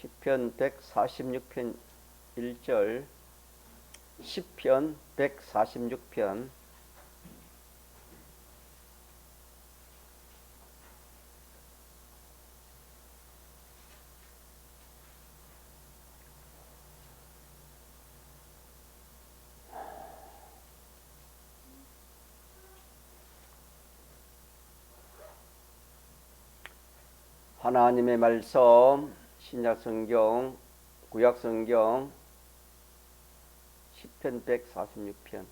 시편 146편 1절, 시편 146편. 하나님의 말씀, 신약성경, 구약성경, 시편 146편.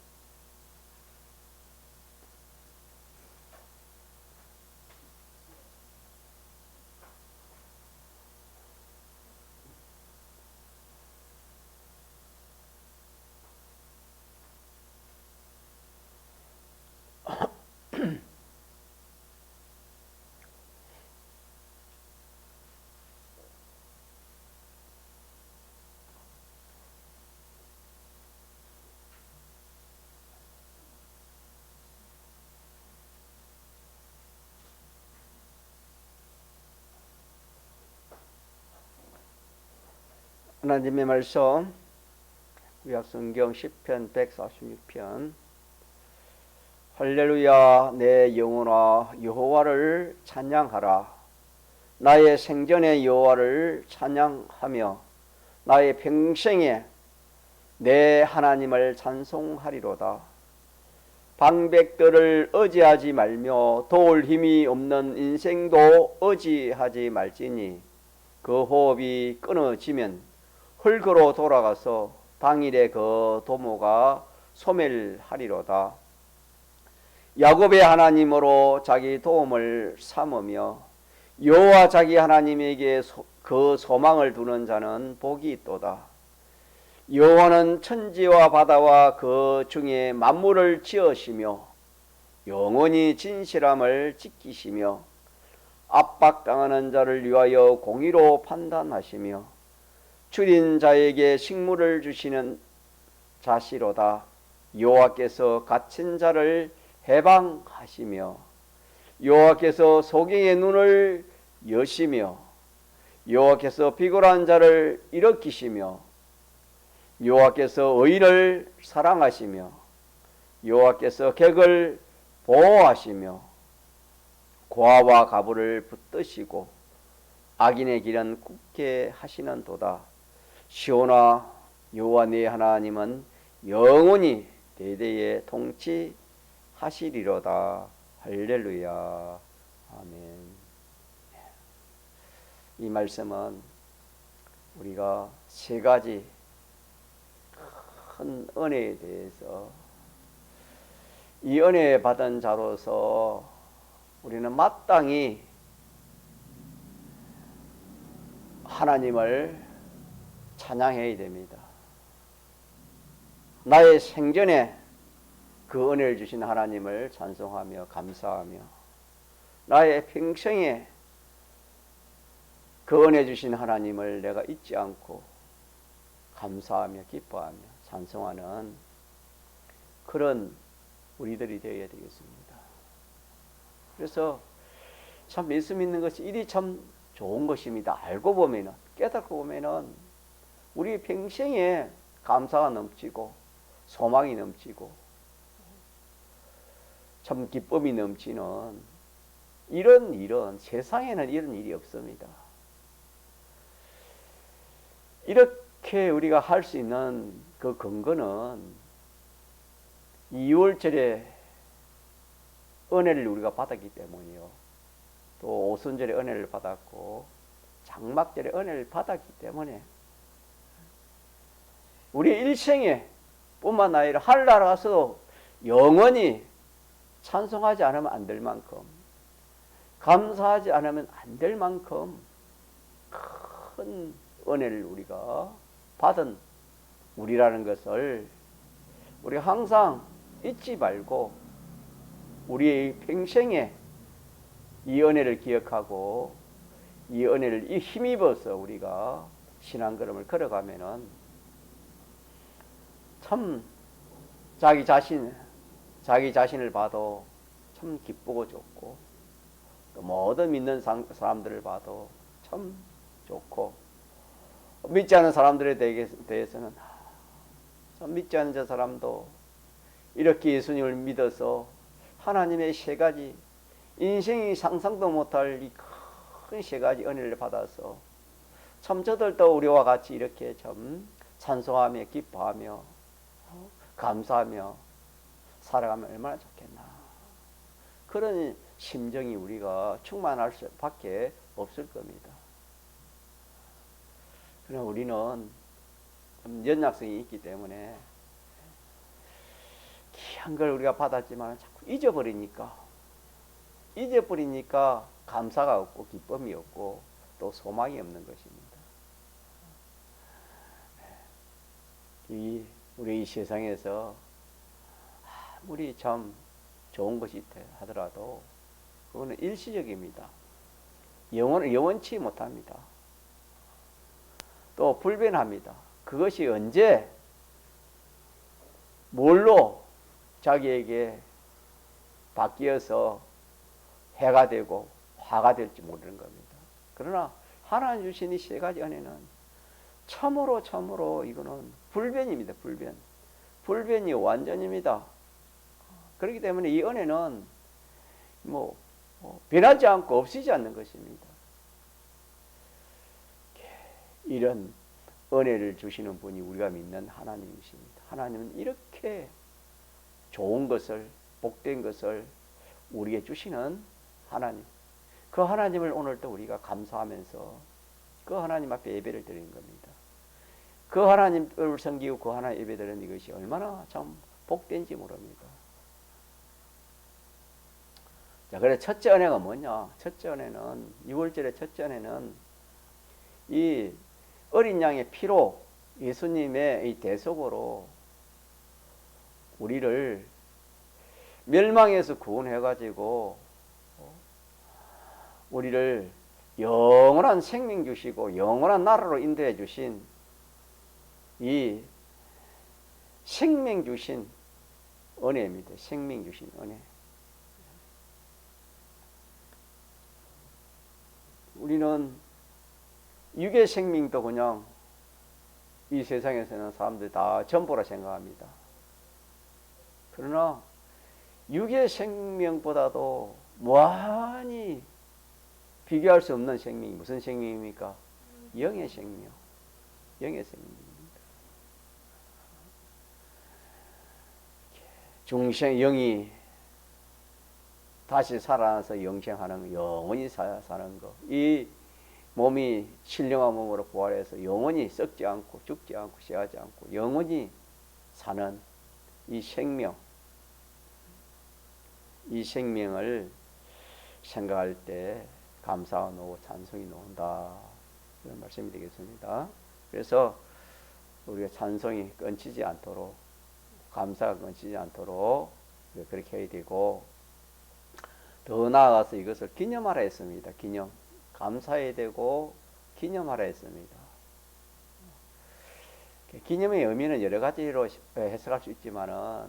하나님의 말씀, 구약성경 시편 146편. 할렐루야, 내 영혼아 여호와를 찬양하라. 나의 생전에 여호와를 찬양하며 나의 평생에 내 하나님을 찬송하리로다. 방백들을 의지하지 말며 도울 힘이 없는 인생도 의지하지 말지니 그 호흡이 끊어지면 흙으로 돌아가서 당일에 그 도모가 소멸하리로다. 야곱의 하나님으로 자기 도움을 삼으며 여호와 자기 하나님에게 그 소망을 두는 자는 복이 있도다. 여호와는 천지와 바다와 그 중에 만물을 지으시며 영원히 진실함을 지키시며 압박당하는 자를 위하여 공의로 판단하시며 줄인 자에게 식물을 주시는 자시로다. 여호와께서 갇힌 자를 해방하시며 여호와께서 소경의 눈을 여시며 여호와께서 비굴한 자를 일으키시며 여호와께서 의인을 사랑하시며 여호와께서 객을 보호하시며 고아와 가부를 붙드시고 악인의 길은 굳게 하시는도다. 시온아, 여호와 네 하나님은 영원히 대대에 통치하시리로다. 할렐루야. 아멘. 이 말씀은 우리가 세 가지 큰 은혜에 대해서, 이 은혜 받은 자로서 우리는 마땅히 하나님을 찬양해야 됩니다. 나의 생전에 그 은혜를 주신 하나님을 찬송하며 감사하며 나의 평생에 그 은혜 주신 하나님을 내가 잊지 않고 감사하며 기뻐하며 찬송하는 그런 우리들이 되어야 되겠습니다. 그래서 참 예수 믿는 것이 일이 참 좋은 것입니다. 알고 보면은, 깨닫고 보면은 우리 평생에 감사가 넘치고 소망이 넘치고 참 기쁨이 넘치는 이런 일은, 세상에는 이런 일이 없습니다. 이렇게 우리가 할 수 있는 그 근거는 2월절에 은혜를 우리가 받았기 때문이요. 또 오순절에 은혜를 받았고 장막절에 은혜를 받았기 때문에 우리 일생에 뿐만 아니라 하늘나라 가서 영원히 찬송하지 않으면 안 될 만큼, 감사하지 않으면 안 될 만큼 큰 은혜를 우리가 받은 우리라는 것을 우리가 항상 잊지 말고 우리의 평생에 이 은혜를 기억하고 이 은혜를 힘입어서 우리가 신앙걸음을 걸어가면은 참 자기 자신을 봐도 참 기쁘고 좋고, 또 모든 믿는 사람들을 봐도 참 좋고, 믿지 않는 사람들에 대해서는 믿지 않는 저 사람도 이렇게 예수님을 믿어서 하나님의 세 가지 인생이 상상도 못할 이 큰 세 가지 은혜를 받아서 참 저들도 우리와 같이 이렇게 참 찬송하며 기뻐하며 감사하며 살아가면 얼마나 좋겠나. 그런 심정이 우리가 충만할 수밖에 없을 겁니다. 그러나 우리는 좀 연약성이 있기 때문에 귀한 걸 우리가 받았지만 자꾸 잊어버리니까 감사가 없고 기쁨이 없고 또 소망이 없는 것입니다. 우리 이 세상에서 아무리 참 좋은 것이 있다 하더라도 그거는 일시적입니다. 영원치 못합니다. 또 불변합니다. 그것이 언제 뭘로 자기에게 바뀌어서 해가 되고 화가 될지 모르는 겁니다. 그러나 하나님 주신 이 세 가지 은혜는 참으로 이거는 불변입니다. 불변이 완전입니다. 그렇기 때문에 이 은혜는 변하지 않고 없어지지 않는 것입니다. 이런 은혜를 주시는 분이 우리가 믿는 하나님이십니다. 하나님은 이렇게 좋은 것을, 복된 것을 우리에게 주시는 하나님. 그 하나님을 오늘도 우리가 감사하면서 그 하나님 앞에 예배를 드리는 겁니다. 그 하나님을 섬기고 그 하나님 예배 드리는 이것이 얼마나 참 복된지 모릅니다. 자, 그래 첫째 은혜가 뭐냐? 첫째 은혜는 6월절의 첫째 은혜는 이 어린 양의 피로 예수님의 이 대속으로 우리를 멸망에서 구원해가지고 우리를 영원한 생명 주시고 영원한 나라로 인도해 주신 이 생명 주신 은혜입니다. 생명 주신 은혜. 우리는 육의 생명도 그냥 이 세상에서는 사람들이 다 전부라 생각합니다. 그러나 육의 생명보다도 무한히 비교할 수 없는 생명이 무슨 생명입니까? 영의 생명. 영의 생명입니다. 영이 다시 살아나서 영생하는, 영원히 사는 것. 이 몸이 신령한 몸으로 부활해서 영원히 썩지 않고 죽지 않고 쇠하지 않고 영원히 사는 이 생명. 이 생명을 생각할 때 감사가 나오고 찬송이 나온다. 이런 말씀이 되겠습니다. 그래서 우리가 찬송이 끊치지 않도록, 감사가 끊치지 않도록 그렇게 해야 되고, 더 나아가서 이것을 기념하라 했습니다. 감사해야 되고 기념하라 했습니다. 기념의 의미는 여러 가지로 해석할 수 있지만은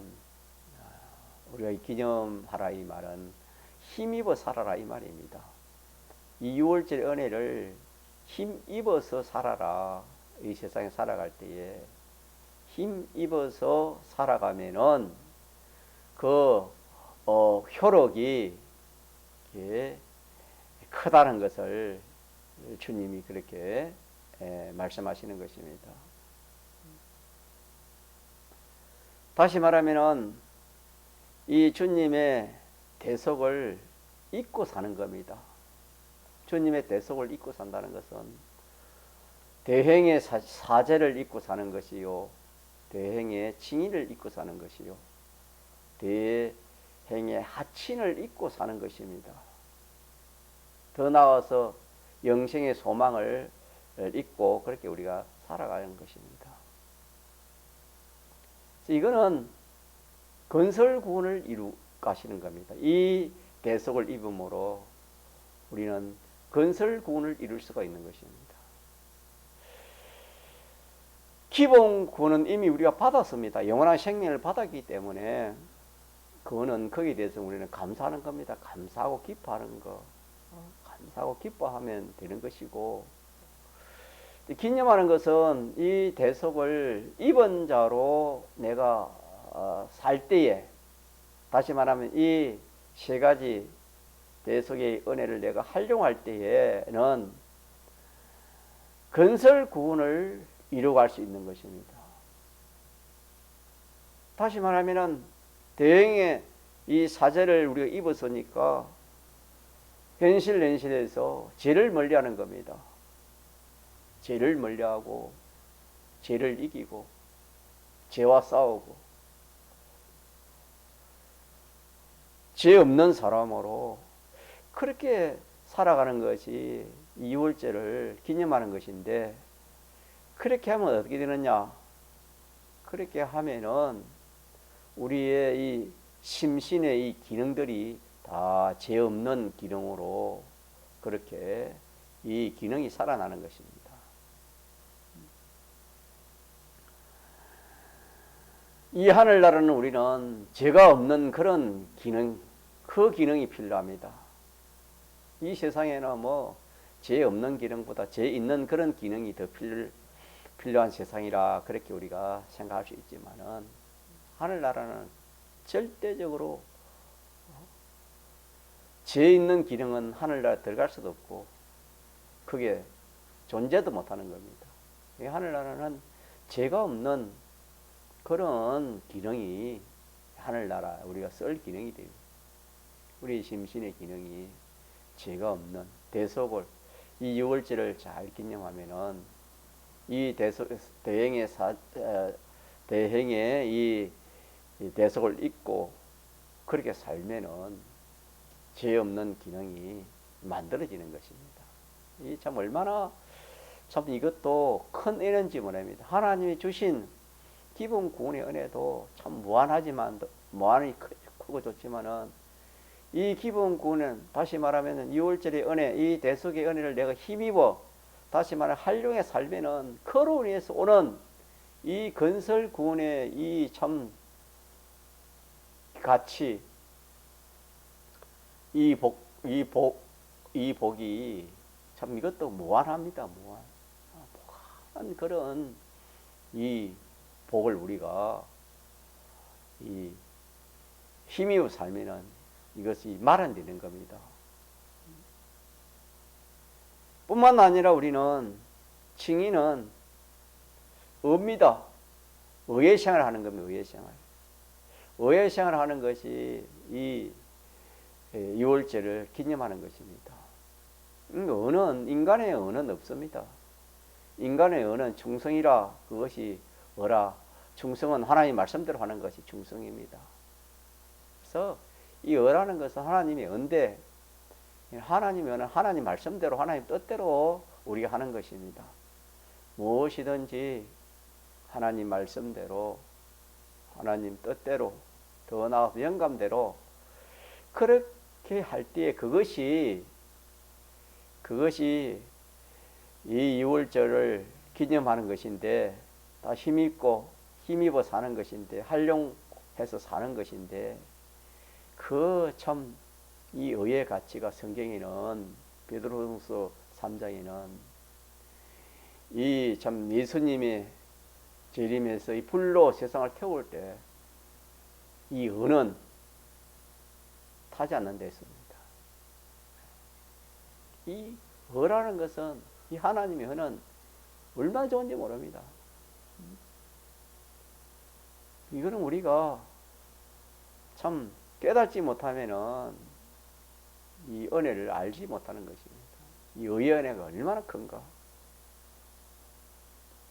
우리가 이 기념하라 이 말은 힘입어 살아라 이 말입니다. 이 6월절 은혜를 힘입어서 살아라. 이 세상에 살아갈 때에 힘입어서 살아가면은 그 효력이 크다는 것을 주님이 그렇게 말씀하시는 것입니다. 다시 말하면은 이 주님의 대속을 잊고 사는 겁니다. 주님의 대속을 잊고 산다는 것은 대행의 사죄를 잊고 사는 것이요, 대행의 칭의를 잊고 사는 것이요, 대행의 하친을 잊고 사는 것입니다. 더 나아가서 영생의 소망을 잊고 그렇게 우리가 살아가는 것입니다. 이거는 건설 구원을 이루 가시는 겁니다. 이 대속을 입음으로 우리는 건설 구원을 이룰 수가 있는 것입니다. 기본 구원은 이미 우리가 받았습니다. 영원한 생명을 받았기 때문에 그거는 거기에 대해서 우리는 감사하는 겁니다. 감사하고 기뻐하는 거. 감사하고 기뻐하면 되는 것이고, 기념하는 것은 이 대속을 입은 자로 내가 살 때에, 다시 말하면 이 세 가지 대속의 은혜를 내가 활용할 때에는 근설 구원을 이루어갈 수 있는 것입니다. 다시 말하면 대행의 이 사제를 우리가 입었으니까 현실에서 죄를 멀리하는 겁니다. 죄를 멀리하고 죄를 이기고 죄와 싸우고 죄 없는 사람으로 그렇게 살아가는 것이 이월절을 기념하는 것인데, 그렇게 하면 어떻게 되느냐? 그렇게 하면은 우리의 이 심신의 이 기능들이 다 죄 없는 기능으로 그렇게 이 기능이 살아나는 것입니다. 이 하늘나라는 우리는 죄가 없는 그런 기능, 그 기능이 필요합니다. 이 세상에는 뭐 죄 없는 기능보다 죄 있는 그런 기능이 더 필요한 세상이라 그렇게 우리가 생각할 수 있지만은, 하늘나라는 절대적으로 죄 있는 기능은 하늘나라 들어갈 수도 없고 그게 존재도 못하는 겁니다. 이 하늘나라는 죄가 없는 그런 기능이 하늘나라 우리가 쓸 기능이 됩니다. 우리 심신의 기능이 죄가 없는 대속을, 이 유월절을 잘 기념하면은 이 대행의 이 대속을 잊고 그렇게 살면은 죄 없는 기능이 만들어지는 것입니다. 이 참 얼마나 참 이것도 큰 은혜인지 모릅니다. 하나님이 주신 기본 구원의 은혜도 참 무한하지만, 무한히 크고 좋지만은, 이 기본 구원은 다시 말하면 유월절의 은혜, 이 대속의 은혜를 내가 힘입어 다시 말하면 활용해 살면은 거룩을 위해서 오는 이 건설 구원의 이 참 가치, 이 복이 참 이것도 무한합니다. 무한한 그런 이 복을 우리가 이 힘입어 살면은 이것이 말 안 되는 겁니다. 뿐만 아니라 우리는 칭의는 의입니다. 의의 생활을 하는 겁니다. 의의 생활. 의의 생활을 하는 것이 이 유월절을 기념하는 것입니다. 의는, 인간의 의는 없습니다. 인간의 의는 충성이라, 그것이 뭐라? 충성은 하나님 말씀대로 하는 것이 충성입니다. 그래서 이 의라는 것은 하나님의 은데, 하나님의 의는 하나님 말씀대로, 하나님 뜻대로 우리가 하는 것입니다. 무엇이든지 하나님 말씀대로, 하나님 뜻대로, 더 나아가서 영감대로 그렇게 할 때에 그것이 이 유월절을 기념하는 것인데, 다 힘입어 사는 것인데, 활용해서 사는 것인데, 그 참 이 의의 가치가 성경에는, 베드로전서 3장에는 이 참 예수님의 재림에서 이 불로 세상을 태울 때 이 의는 타지 않는 데 있습니다. 이 의라는 것은, 이 하나님의 의는 얼마나 좋은지 모릅니다. 이거는 우리가 참 깨닫지 못하면은 이 은혜를 알지 못하는 것입니다. 이 의의 은혜가 얼마나 큰가.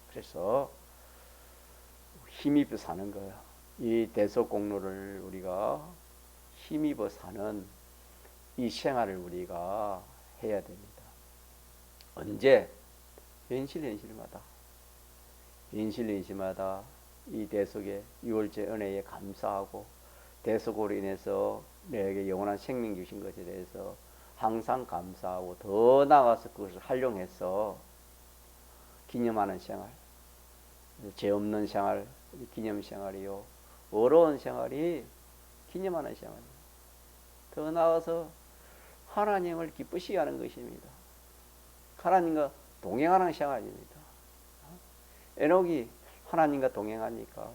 그래서 힘입어 사는 거야. 이 대속 공로를 우리가 힘입어 사는 이 생활을 우리가 해야 됩니다. 언제? 현실마다 이 대속의 유월절 은혜에 감사하고, 대속으로 인해서 내게 영원한 생명 주신 것에 대해서 항상 감사하고, 더 나아가서 그것을 활용해서 기념하는 생활, 죄 없는 생활, 기념 생활이요, 어려운 생활이 기념하는 생활입니다. 더 나아가서 하나님을 기쁘시게 하는 것입니다. 하나님과 동행하는 생활입니다. 에녹이 하나님과 동행하니까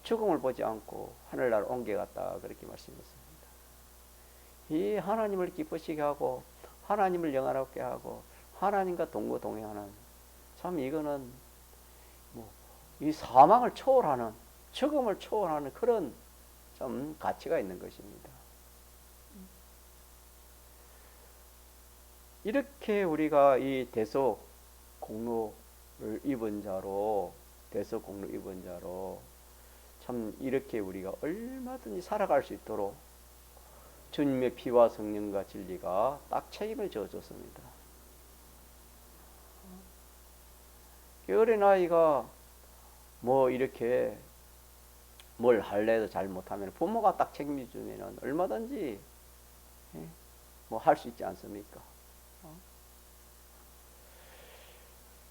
죽음을 보지 않고 하늘나라로 옮겨갔다 그렇게 말씀했습니다. 이 하나님을 기쁘시게 하고 하나님을 영화롭게 하고 하나님과 동거동행하는, 참 이거는 뭐 이 사망을 초월하는, 죽음을 초월하는 그런 좀 가치가 있는 것입니다. 이렇게 우리가 이 대속 공로를 입은 자로, 대속 공로 입은 자로 참 이렇게 우리가 얼마든지 살아갈 수 있도록 주님의 피와 성령과 진리가 딱 책임을 져줬습니다. 어린아이가 뭐 이렇게 뭘 할래도 잘 못하면 부모가 딱 책임을 주면 얼마든지 뭐 할 수 있지 않습니까?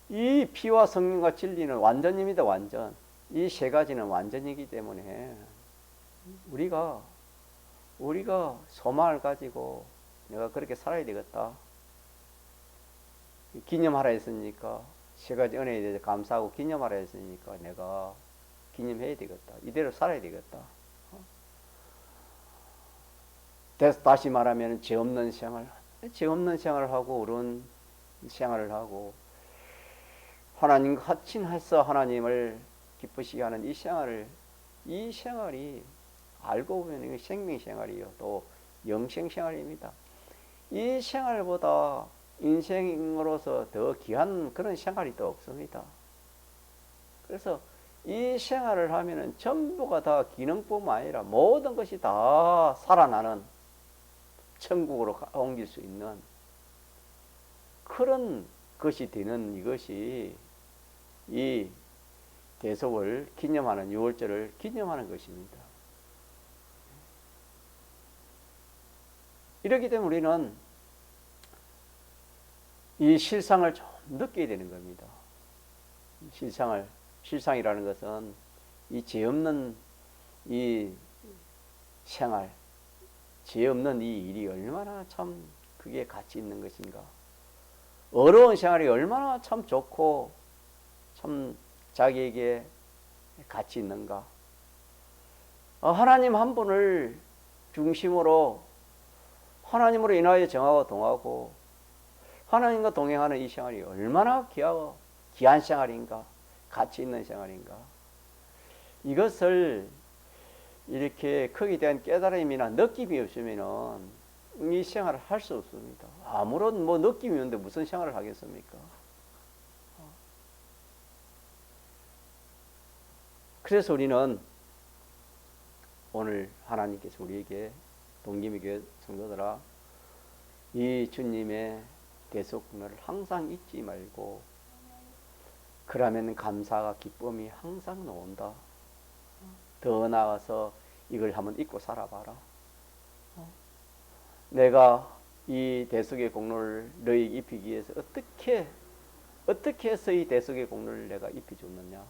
이 피와 성령과 진리는 완전입니다. 완전. 이 세 가지는 완전이기 때문에 우리가 소망을 가지고 내가 그렇게 살아야 되겠다, 기념하라 했으니까, 세 가지 은혜에 대해서 감사하고 기념하라 했으니까 내가 기념해야 되겠다, 이대로 살아야 되겠다. 다시 말하면 죄 없는 생활을 하고 어려운 생활을 하고 하나님과 합친해서 하나님을 기쁘시게 하는 이 생활이 알고 보면 생명 생활이요, 또 영생 생활입니다. 이 생활보다 인생으로서 더 귀한 그런 생활이 또 없습니다. 그래서 이 생활을 하면은 전부가 다 기능뿐만 아니라 모든 것이 다 살아나는, 천국으로 옮길 수 있는 그런 것이 되는, 이것이 이 대속을 기념하는, 유월절을 기념하는 것입니다. 이렇기 때문에 우리는 이 실상을 좀 느끼게 되는 겁니다. 실상이라는 것은 이 죄 없는 이 생활, 죄 없는 이 일이 얼마나 참 그게 가치 있는 것인가, 어려운 생활이 얼마나 참 좋고 참 자기에게 가치 있는가. 하나님 한 분을 중심으로 하나님으로 인하여 정하고 동하고 하나님과 동행하는 이 생활이 얼마나 귀한 생활인가, 가치 있는 생활인가. 이것을 이렇게 거기에 대한 깨달음이나 느낌이 없으면 이 생활을 할 수 없습니다. 아무런 뭐 느낌이 없는데 무슨 생활을 하겠습니까? 그래서 우리는 오늘 하나님께서 우리에게, 동기미 교회 성도들아, 이 주님의 대속 공로를 항상 잊지 말고, 그러면 감사가 기쁨이 항상 나온다. 더 나아가서 이걸 한번 잊고 살아봐라. 내가 이 대속의 공로를 너희에게 입히기 위해서 어떻게 해서 이 대속의 공로를 내가 입혀줬느냐.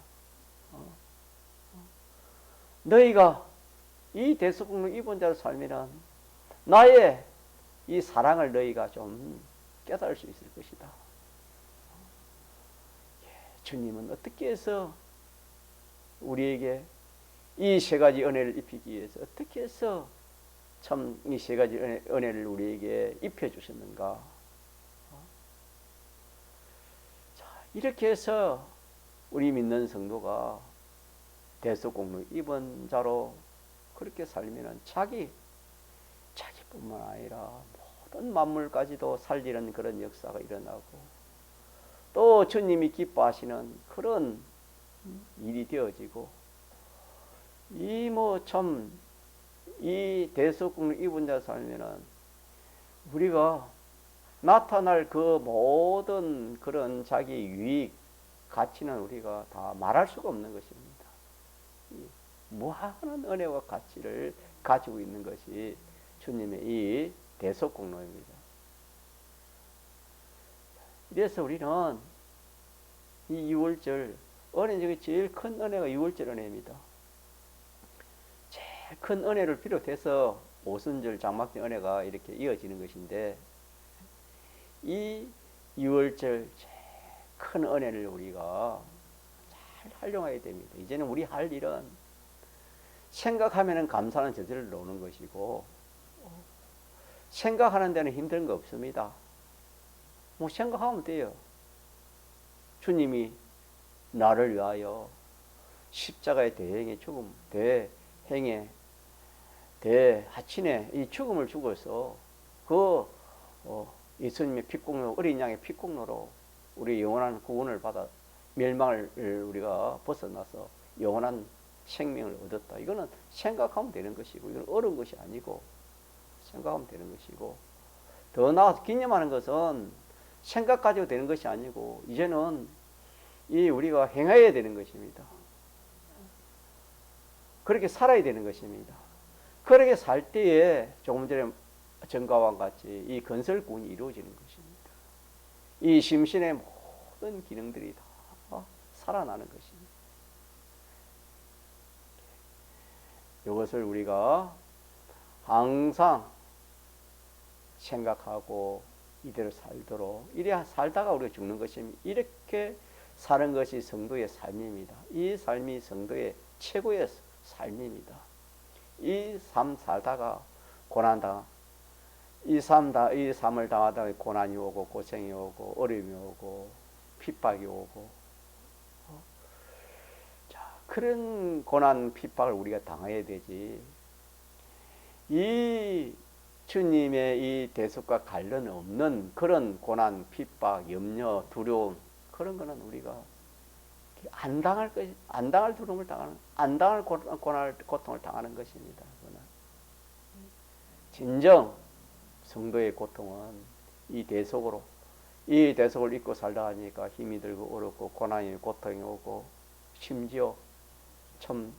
너희가 이 대속 공로 입은 자로 살면 나의 이 사랑을 너희가 좀 깨달을 수 있을 것이다. 주님은 어떻게 해서 우리에게 이 세 가지 은혜를 입히기 위해서 어떻게 해서 참 이 세 가지 은혜를 우리에게 입혀주셨는가. 자, 이렇게 해서 우리 믿는 성도가 대속 공로 입은 자로 그렇게 살면 자기뿐만 아니라 모든 만물까지도 살리는 그런 역사가 일어나고, 또 주님이 기뻐하시는 그런 일이 되어지고, 이 대속 공로 입은 자 살면은 우리가 나타날 그 모든 그런 자기 유익, 가치는 우리가 다 말할 수가 없는 것입니다. 무한한 은혜와 가치를 가지고 있는 것이 주님의 이 대속 공로입니다. 그래서 우리는 이 유월절 은혜 중에 제일 큰 은혜가 유월절 은혜입니다. 제일 큰 은혜를 비롯해서 오순절, 장막절 은혜가 이렇게 이어지는 것인데, 이 유월절 제일 큰 은혜를 우리가 활용해야 됩니다. 이제는 우리 할 일은 생각하면은 감사는 저절로 나오는 것이고, 생각하는 데는 힘든 거 없습니다. 뭐 생각하면 돼요. 주님이 나를 위하여 십자가의 대행의 죽음, 대행의 대하친의 이 죽음을 죽어서 예수님의 피공로, 어린 양의 피공로로 우리 영원한 구원을 받아 멸망을 우리가 벗어나서 영원한 생명을 얻었다. 이거는 생각하면 되는 것이고, 이건 어려운 것이 아니고 생각하면 되는 것이고, 더 나아가서 기념하는 것은 생각 가지고 되는 것이 아니고 이제는 이 우리가 행해야 되는 것입니다. 그렇게 살아야 되는 것입니다. 그렇게 살 때에 조금 전에 전가와 같이 이 건설군이 이루어지는 것입니다. 이 심신의 모든 기능들이 다 살아나는 것입니다. 이것을 우리가 항상 생각하고 이대로 살도록, 이래 살다가 우리가 죽는 것입니다. 이렇게 사는 것이 성도의 삶입니다. 이 삶이 성도의 최고의 삶입니다. 이 삶 살다가 고난당하, 이 삶을 당하다가 고난이 오고 고생이 오고 어려움이 오고 핍박이 오고, 자, 그런 고난 핍박을 우리가 당해야 되지. 이 주님의 이 대속과 관련 없는 그런 고난, 핍박, 염려, 두려움, 그런 거는 우리가 안 당할 두려움을 당하는, 안 당할 고통을 당하는 것입니다. 그거는. 진정 성도의 고통은 이 대속을 잊고 살다 하니까 힘이 들고 어렵고 고난이, 고통이 오고, 심지어 참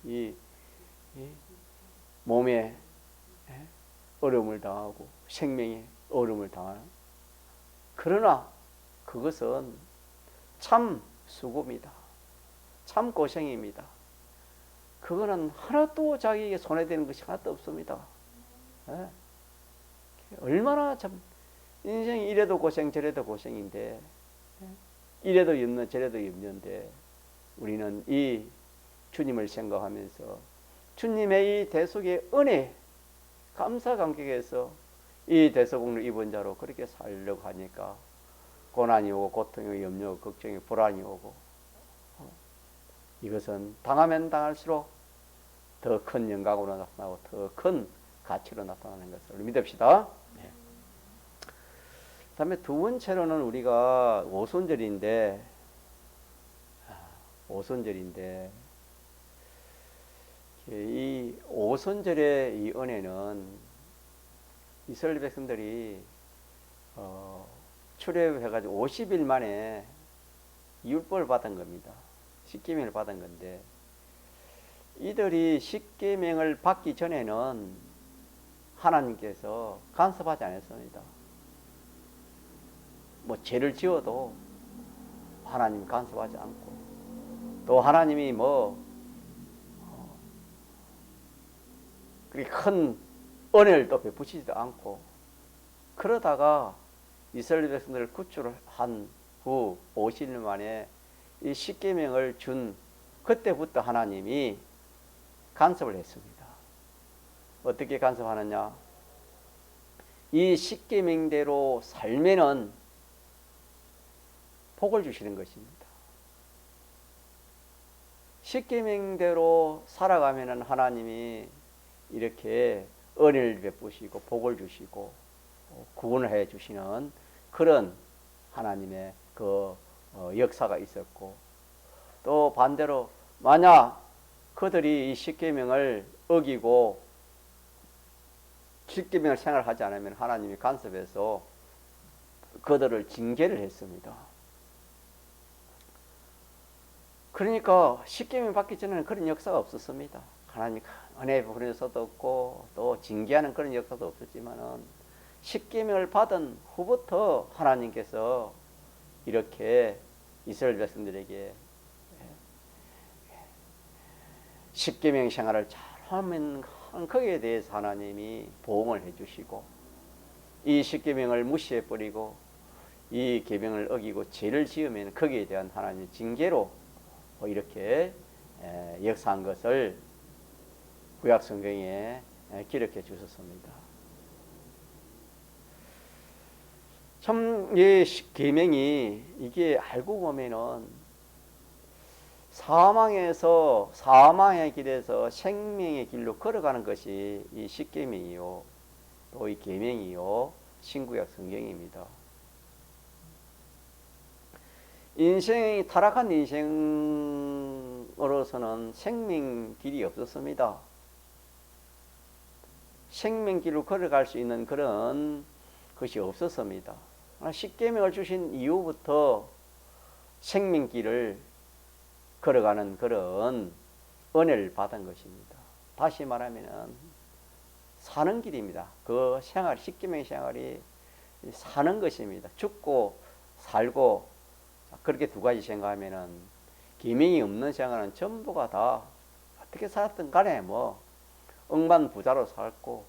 이 몸에 어려움을 당하고 생명에 어려움을 당하는, 그러나 그것은 참 수고입니다. 참 고생입니다. 그거는 하나도 자기에게 손해되는 것이 하나도 없습니다. 예. 얼마나 참 인생이 이래도 고생 저래도 고생인데, 이래도 염려 저래도 염려인데, 우리는 이 주님을 생각하면서 주님의 이 대속의 은혜, 감사 감격에서 이 대속을 입은 자로 그렇게 살려고 하니까 고난이 오고 고통이 오고 염려, 걱정이, 불안이 오고, 이것은 당하면 당할수록 더 큰 영광으로 나타나고 더 큰 가치로 나타나는 것을 믿읍시다. 네. 그 다음에 두 번째로는 우리가 오순절인데 이 오순절의 이 은혜는 이스라엘 백성들이 출애굽해가지고 50일 만에 율법을 받은 겁니다. 십계명을 받은 건데, 이들이 십계명을 받기 전에는 하나님께서 간섭하지 않았습니다. 뭐 죄를 지어도 하나님 간섭하지 않고, 또 하나님이 그렇게 큰 은혜를 또 베푸시지도 않고, 그러다가 이스라엘 백성들을 구출을 한 후 50일 만에 이 십계명을 준 그때부터 하나님이 간섭을 했습니다. 어떻게 간섭하느냐? 이 십계명대로 살면은 복을 주시는 것입니다. 십계명대로 살아가면은 하나님이 이렇게 은혜를 베푸시고 복을 주시고 구원을 해 주시는 그런 하나님의 그 역사가 있었고, 또 반대로 만약 그들이 이 십계명을 어기고 십계명을 생활하지 않으면 하나님이 간섭해서 그들을 징계를 했습니다. 그러니까 십계명 받기 전에는 그런 역사가 없었습니다. 하나님이 은혜 베푸셔서도 없고 또 징계하는 그런 역사도 없었지만은 십계명을 받은 후부터 하나님께서 이렇게 이스라엘 백성들에게 십계명 생활을 잘하면 거기에 대해서 하나님이 보응을 해주시고, 이 십계명을 무시해버리고 이 계명을 어기고 죄를 지으면 거기에 대한 하나님의 징계로 또 이렇게 역사한 것을 구약 성경에 기록해 주셨습니다. 참, 이 계명이 이게 알고 보면은 사망의 길에서 생명의 길로 걸어가는 것이 이 십계명이요, 또 이 계명이요, 신구약 성경입니다. 인생이 타락한 인생으로서는 생명길이 없었습니다. 생명길로 걸어갈 수 있는 그런 것이 없었습니다. 십계명을 주신 이후부터 생명길을 걸어가는 그런 은혜를 받은 것입니다. 다시 말하면 사는 길입니다. 그 생활, 십계명의 생활이 사는 것입니다. 죽고 살고, 그렇게 두 가지 생각하면은 계명이 없는 생활은 전부가 다 어떻게 살았든 간에 뭐 억만 부자로 살고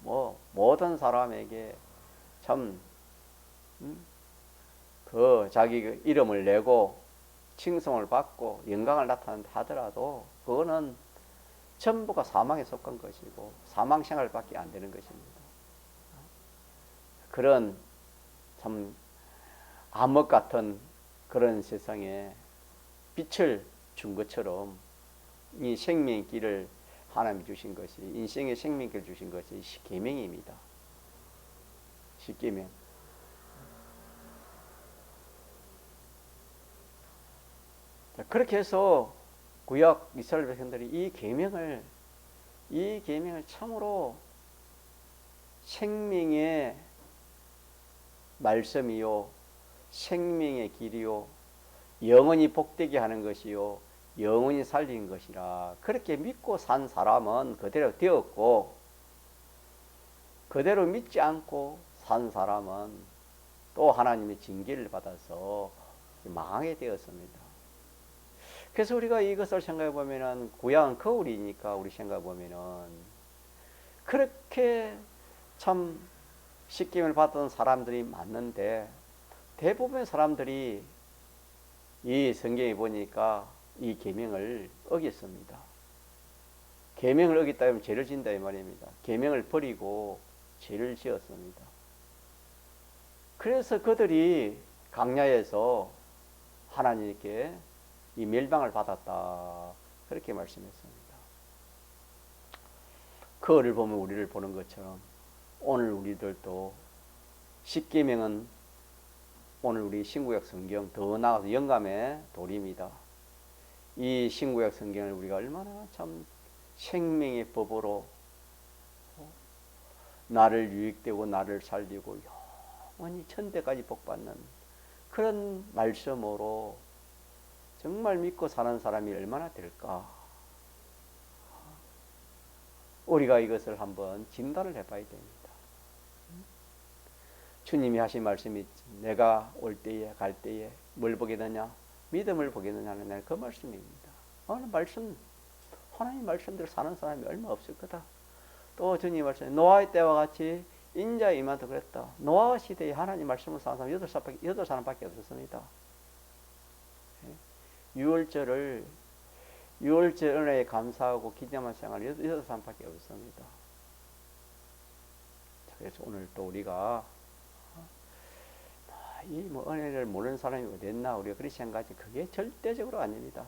뭐 모든 사람에게 참 그 자기 이름을 내고 칭송을 받고 영광을 나타낸다 하더라도 그거는 전부가 사망에 속한 것이고 사망 생활밖에 안 되는 것입니다. 그런 참 암흑 같은 그런 세상에 빛을 준 것처럼 이 생명의 길을 하나님이 주신 것이, 인생의 생명의 길을 주신 것이 계명입니다. 십계명. 그렇게 해서 구약 이스라엘 백성들이 이 계명을 참으로 생명의 말씀이요, 생명의 길이요, 영원히 복되게 하는 것이요, 영원히 살리는 것이라 그렇게 믿고 산 사람은 그대로 되었고, 그대로 믿지 않고 산 사람은 또 하나님의 징계를 받아서 망하게 되었습니다. 그래서 우리가 이것을 생각해 보면은 구약은 거울이니까 우리 생각해 보면은 그렇게 참 십계명을 받던 사람들이 많은데 대부분의 사람들이 이 성경에 보니까 이 계명을 어겼습니다. 계명을 어겼다 하면 죄를 진다 이 말입니다. 계명을 버리고 죄를 지었습니다. 그래서 그들이 광야에서 하나님께 이 멸망을 받았다 그렇게 말씀했습니다. 그거를 보면 우리를 보는 것처럼 오늘 우리들도 십계명은 오늘 우리 신구약 성경 더 나아가서 영감의 돌입니다. 이 신구약 성경을 우리가 얼마나 참 생명의 법으로 나를 유익되고 나를 살리고 영원히 천대까지 복받는 그런 말씀으로 정말 믿고 사는 사람이 얼마나 될까? 우리가 이것을 한번 진단을 해봐야 됩니다. 주님이 하신 말씀이 있지. 내가 올 때에 갈 때에 뭘 보게 되냐? 믿음을 보게 되냐는 그 말씀입니다. 하나님 말씀대로 사는 사람이 얼마 없을 거다. 또 주님 말씀, 노아의 때와 같이 인자의 임한도 그랬다. 노아 시대에 하나님 말씀을 사는 사람 8사람밖에 없었습니다. 유월절 은혜에 감사하고 기념한 생활 8사람밖에 없습니다. 그래서 오늘 또 우리가 이 뭐 은혜를 모르는 사람이 어딨나 우리가 그렇게 생각하지 그게 절대적으로 아닙니다.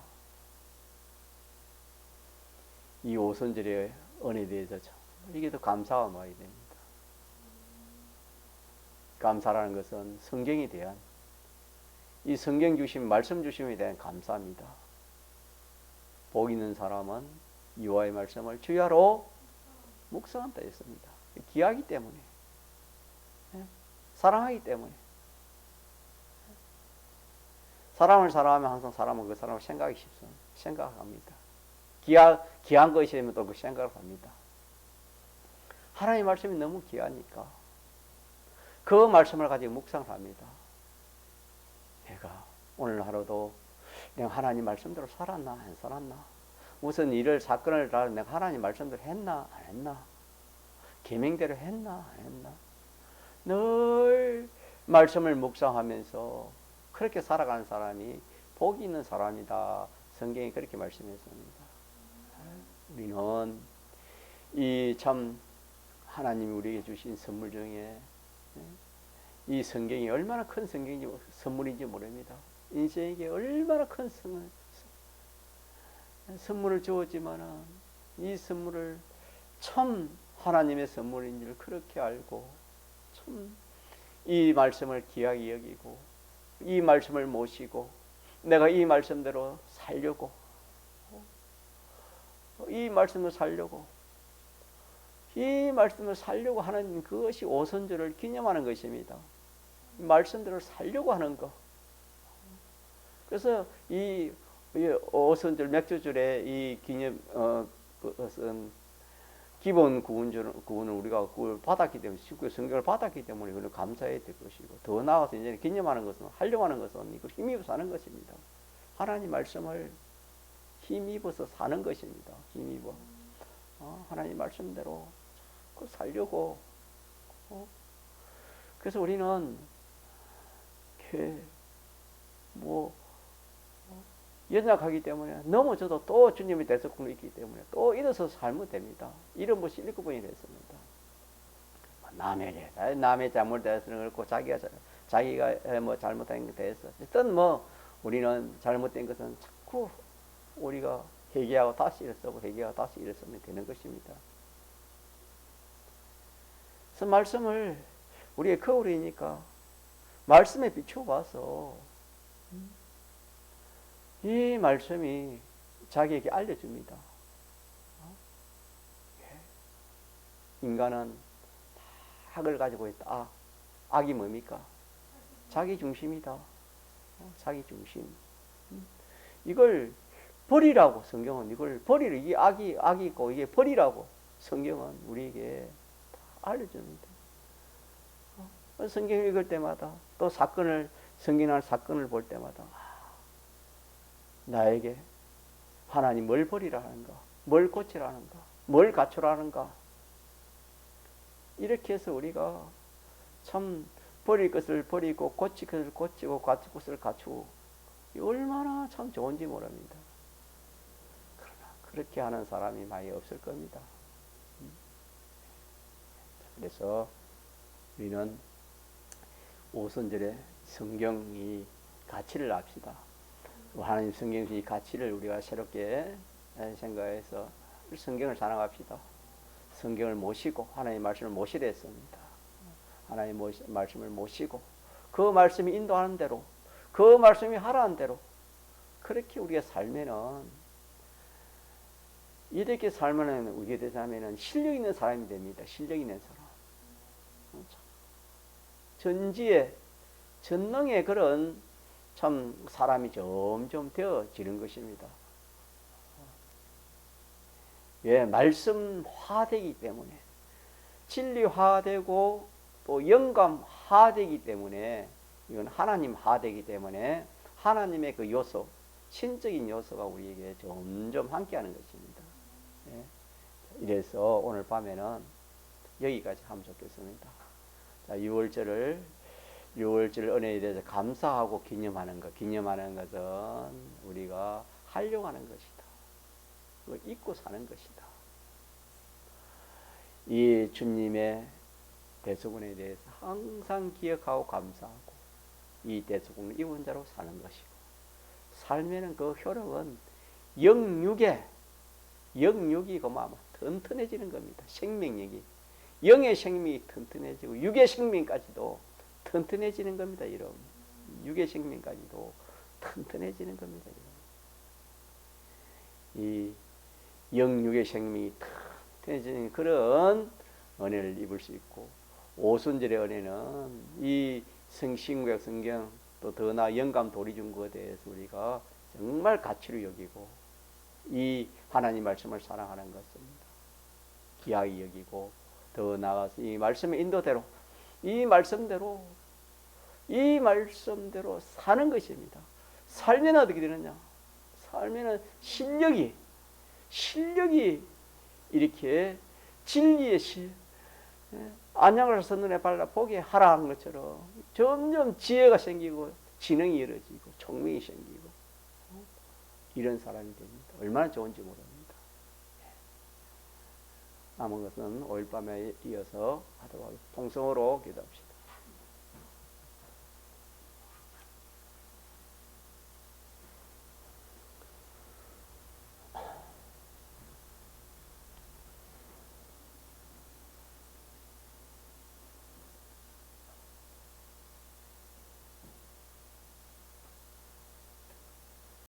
이 오순절의 은혜에 대해서 이게 더 감사가 모아야 됩니다. 감사라는 것은 성경에 대한 이 성경 주심, 말씀 주심에 대한 감사입니다. 복 있는 사람은 여호와의 말씀을 주야로 묵상한다 했습니다. 귀하기 때문에, 사랑하기 때문에. 사람을 사랑하면 항상 사람은 그 사람을 생각하기 쉽습니다. 생각합니다. 귀한 것이 되면 또 그 생각을 합니다. 하나님의 말씀이 너무 귀하니까 그 말씀을 가지고 묵상을 합니다. 내가 오늘 하루도 내가 하나님 말씀대로 살았나 안 살았나, 무슨 일을 사건을 다 내가 하나님 말씀대로 했나 안 했나, 계명대로 했나 안 했나, 늘 말씀을 묵상하면서 그렇게 살아가는 사람이 복이 있는 사람이다, 성경이 그렇게 말씀했습니다. 우리는 이 참 하나님이 우리에게 주신 선물 중에 이 성경이 얼마나 큰 성경인지 선물인지 모릅니다. 인생에게 얼마나 큰 선물을 주었지만은 이 선물을 참 하나님의 선물인지를 그렇게 알고 참 이 말씀을 귀하게 여기고 이 말씀을 모시고 내가 이 말씀대로 살려고 이 말씀을 살려고 하는 그것이 오순절을 기념하는 것입니다. 말씀대로 살려고 하는 것. 그래서 이 오순절 맥주절에 이 기념 그것은 기본 구원을 우리가 그걸 받았기 때문에 쉽게 성경을 받았기 때문에 그걸 감사해야 될 것이고 더 나아가서 이제 기념하는 것은 하려고 하는 것은 이걸 힘입어서 사는 것입니다. 하나님 말씀을 힘입어서 사는 것입니다. 힘입어 하나님 말씀대로 자꾸 살려고 그래서 우리는 이렇게 연약하기 때문에 넘어져도 또 주님의 대속군이 있기 때문에 또 일어서서 살면 됩니다. 이런 것이 7번이 됐습니다. 남의 잘못돼서는 그렇고 자기가 뭐 잘못한 게 돼서 어떤 우리는 잘못된 것은 자꾸 우리가 회개하고 다시 일어서고 회개하고 다시 일어서면 되는 것입니다. 그래서 말씀을 우리의 거울이니까 말씀에 비춰봐서 이 말씀이 자기에게 알려줍니다. 인간은 악을 가지고 있다. 악이 뭡니까? 자기 중심이다. 자기 중심. 이걸 버리라고 성경은 이걸 버리라. 이게 악이 있고 이게 버리라고 성경은 우리에게 다 알려줍니다. 성경 읽을 때마다 또 성경의 사건을 볼 때마다 나에게 하나님 뭘 버리라 하는가? 뭘 고치라 하는가? 뭘 갖추라 하는가? 이렇게 해서 우리가 참 버릴 것을 버리고 고칠 것을 고치고 갖출 것을 갖추고 얼마나 참 좋은지 모릅니다. 그러나 그렇게 하는 사람이 많이 없을 겁니다. 그래서 우리는 오순절에 성경이 가치를 압시다. 하나님 성경에서 이 가치를 우리가 새롭게 생각해서 성경을 자랑합시다. 성경을 모시고 하나님의 말씀을 모시려 했습니다. 하나님의 말씀을 모시고 그 말씀이 인도하는 대로 그 말씀이 하라는 대로 그렇게 우리가 살면은 이렇게 살면은 우리가 되자면은 실력 있는 사람이 됩니다. 실력 있는 사람. 전능의 그런 참 사람이 점점 되어지는 것입니다. 왜? 말씀화되기 때문에 진리화되고 또 영감화되기 때문에 이건 하나님화되기 때문에 하나님의 그 요소, 신적인 요소가 우리에게 점점 함께하는 것입니다. 이래서 오늘 밤에는 여기까지 하면 좋겠습니다. 자, 6월절 은혜에 대해서 감사하고 기념하는 것은 우리가 하려고 하는 것이다. 그걸 잊고 사는 것이다. 이 주님의 대속은에 대해서 항상 기억하고 감사하고 이 대속은을 입은 자로 사는 것이고 살면은 그 효력은 영육이 그만 튼튼해지는 겁니다. 생명력이 영의 생명이 튼튼해지고 육의 생명까지도 튼튼해지는 겁니다. 여러분. 육의 생명까지도 튼튼해지는 겁니다. 이 영육의 생명이 튼튼해지는 그런 은혜를 입을 수 있고 오순절의 은혜는 이 신구약 성경 또 더 나아 영감 도리 준 것에 대해서 우리가 정말 가치를 여기고 이 하나님 말씀을 사랑하는 것입니다. 귀하게 여기고 더 나아가서 이 말씀의 인도대로 이 말씀대로 사는 것입니다. 살면 어떻게 되느냐? 살면은 실력이 이렇게 진리의 안양을 선눈에 발라 보게 하라 한 것처럼 점점 지혜가 생기고 지능이 이루어지고 총명이 생기고 이런 사람이 됩니다. 얼마나 좋은지 모릅니다. 남은 것은 5일 밤에 이어서 하도록 하겠습니다. 통성으로 기도합시다.